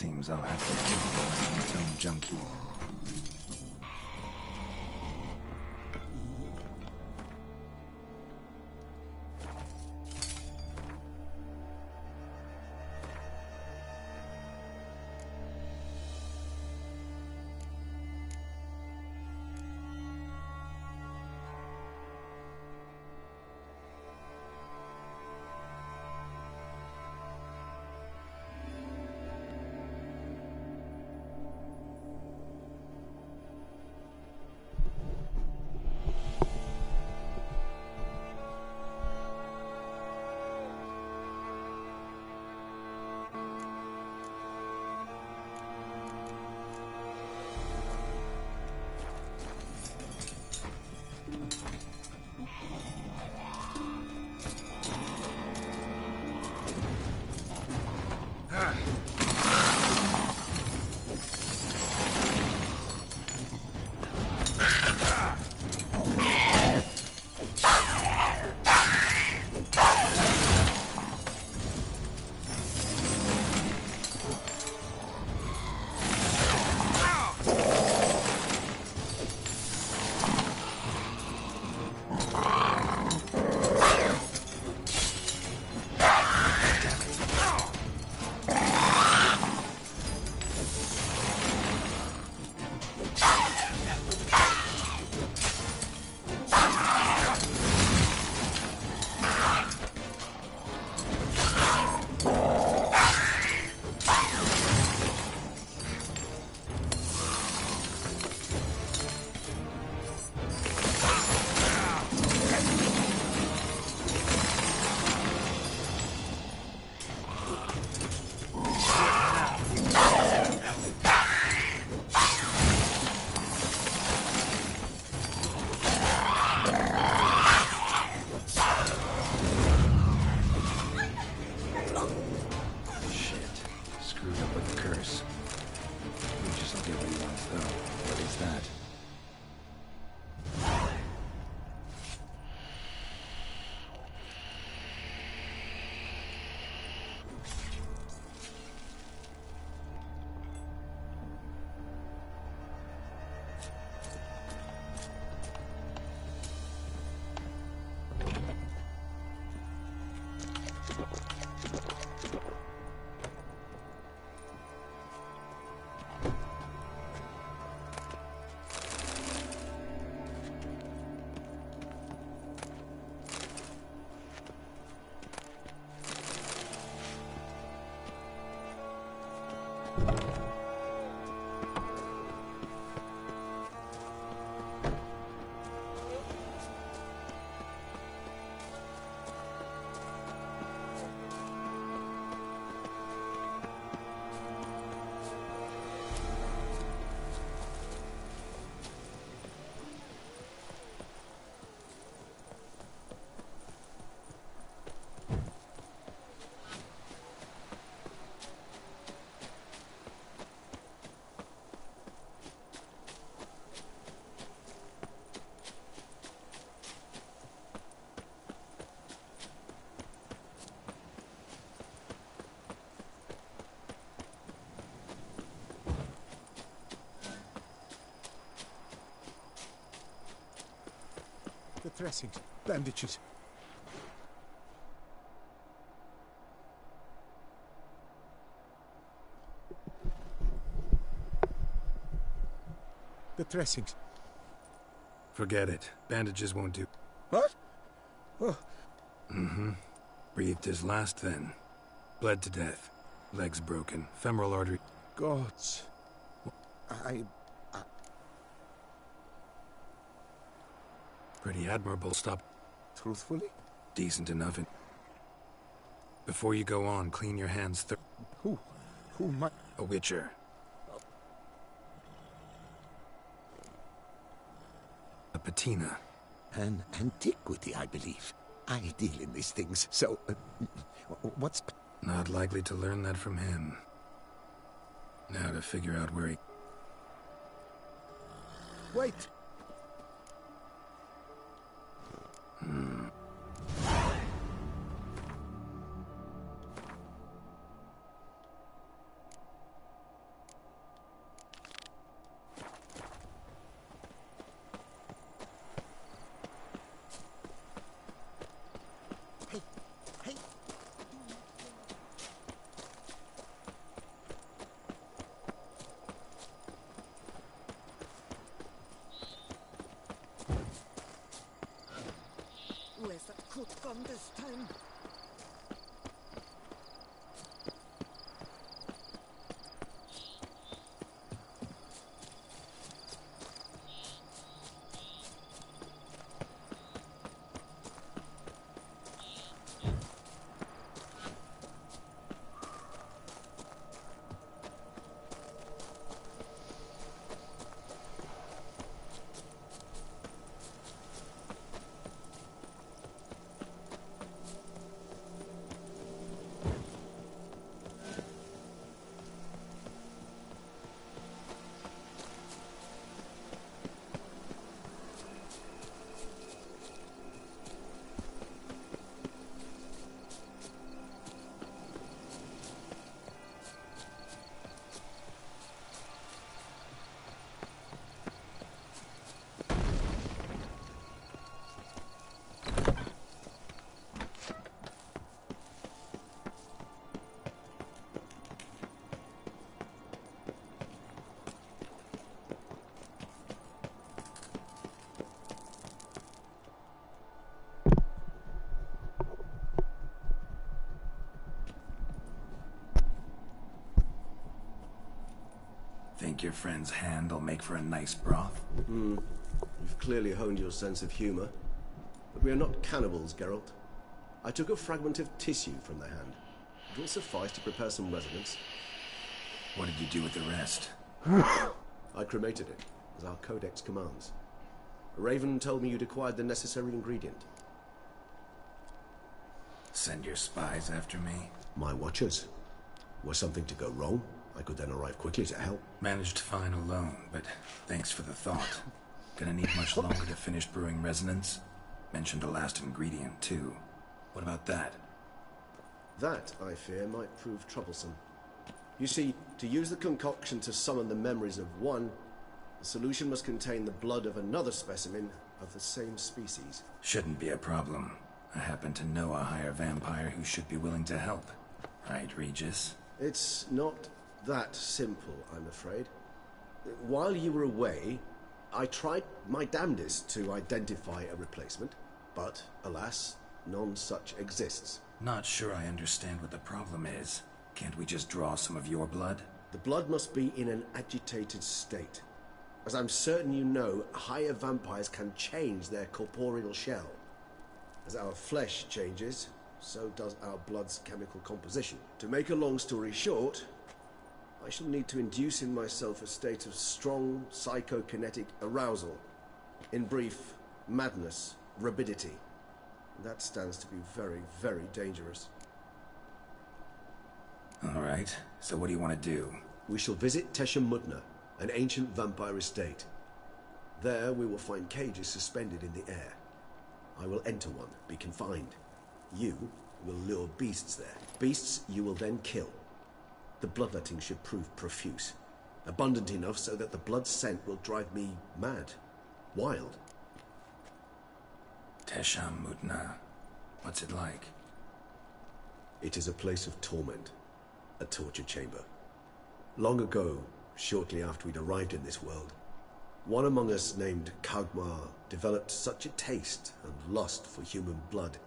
Seems I'll have to kill its own junkie. The dressings, bandages. The dressings. Forget it. Bandages won't do. What? Oh. Breathed his last then. Bled to death. Legs broken. Femoral artery. Gods. Pretty admirable stop. Truthfully? Decent enough. Before you go on, clean your hands. Who might? A witcher. A patina. An antiquity, I believe. I deal in these things, so... what's... Not likely to learn that from him. Now to figure out where he... Wait! time. Think your friend's hand will make for a nice broth? You've clearly honed your sense of humor. But we are not cannibals, Geralt. I took a fragment of tissue from the hand. It will suffice to prepare some resonance. What did you do with the rest? I cremated it, as our codex commands. Raven told me you'd acquired the necessary ingredient. Send your spies after me? My watchers. Were something to go wrong, I could then arrive quickly to help. Managed fine alone, but thanks for the thought. Gonna need much longer to finish brewing resonance? Mentioned the last ingredient, too. What about that? That, I fear, might prove troublesome. You see, to use the concoction to summon the memories of one, the solution must contain the blood of another specimen of the same species. Shouldn't be a problem. I happen to know a higher vampire who should be willing to help. Right, Regis? It's not that simple, I'm afraid. While you were away, I tried my damnedest to identify a replacement, but, alas, none such exists. Not sure I understand what the problem is. Can't we just draw some of your blood? The blood must be in an agitated state. As I'm certain you know, higher vampires can change their corporeal shell. As our flesh changes, so does our blood's chemical composition. To make a long story short, I shall need to induce in myself a state of strong psychokinetic arousal. In brief, madness, rabidity. That stands to be very, very dangerous. All right, so what do you want to do? We shall visit Tesha Mudna, an ancient vampire estate. There we will find cages suspended in the air. I will enter one, be confined. You will lure beasts there. Beasts you will then kill. The bloodletting should prove profuse. Abundant enough so that the blood scent will drive me mad. Wild. Tesha Mudna. What's it like? It is a place of torment. A torture chamber. Long ago, shortly after we'd arrived in this world, one among us named Kagmar developed such a taste and lust for human blood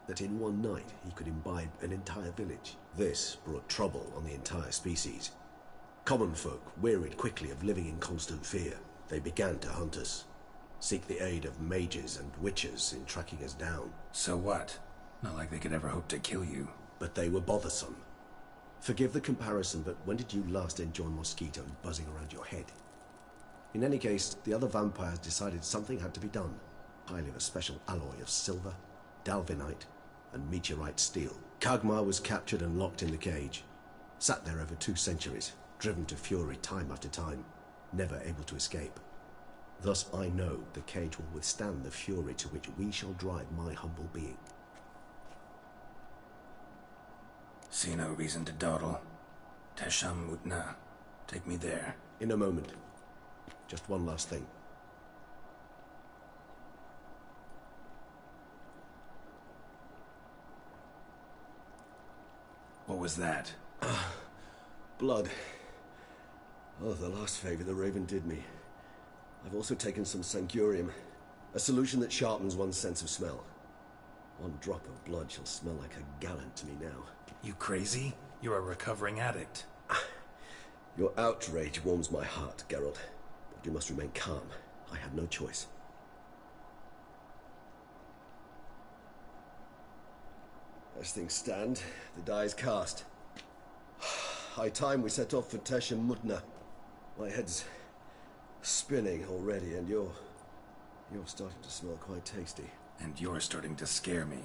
that in one night he could imbibe an entire village. This brought trouble on the entire species. Common folk wearied quickly of living in constant fear. They began to hunt us, seek the aid of mages and witches in tracking us down. So what? Not like they could ever hope to kill you. But they were bothersome. Forgive the comparison, but when did you last enjoy mosquitoes buzzing around your head? In any case, the other vampires decided something had to be done. Highly of a special alloy of silver, dalvinite, and meteorite steel. Kagmar was captured and locked in the cage. Sat there over 2 centuries, driven to fury time after time, never able to escape. Thus I know the cage will withstand the fury to which we shall drive my humble being. See no reason to dawdle. Tesha Mudna. Take me there. In a moment. Just one last thing. What was that? Blood. Oh, the last favor the Raven did me. I've also taken some Sancurium, a solution that sharpens one's sense of smell. One drop of blood shall smell like a gallon to me now. You crazy? You're a recovering addict. Your outrage warms my heart, Geralt. But you must remain calm. I have no choice. As things stand, the die is cast. High time we set off for Teshem Mutna. My head's spinning already, and you're starting to smell quite tasty. And you're starting to scare me.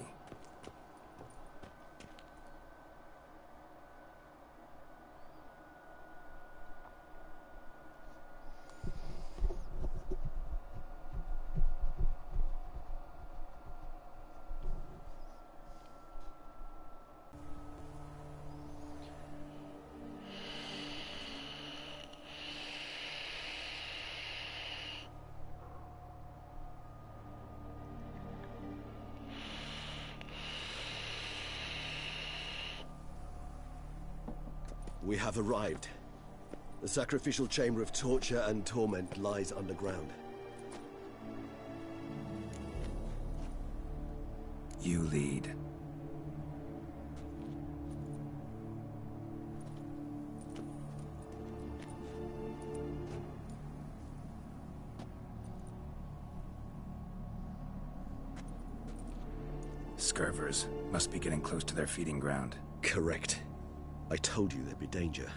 We have arrived. The sacrificial chamber of torture and torment lies underground. You lead. Scurvers must be getting close to their feeding ground. Correct. I told you there'd be danger.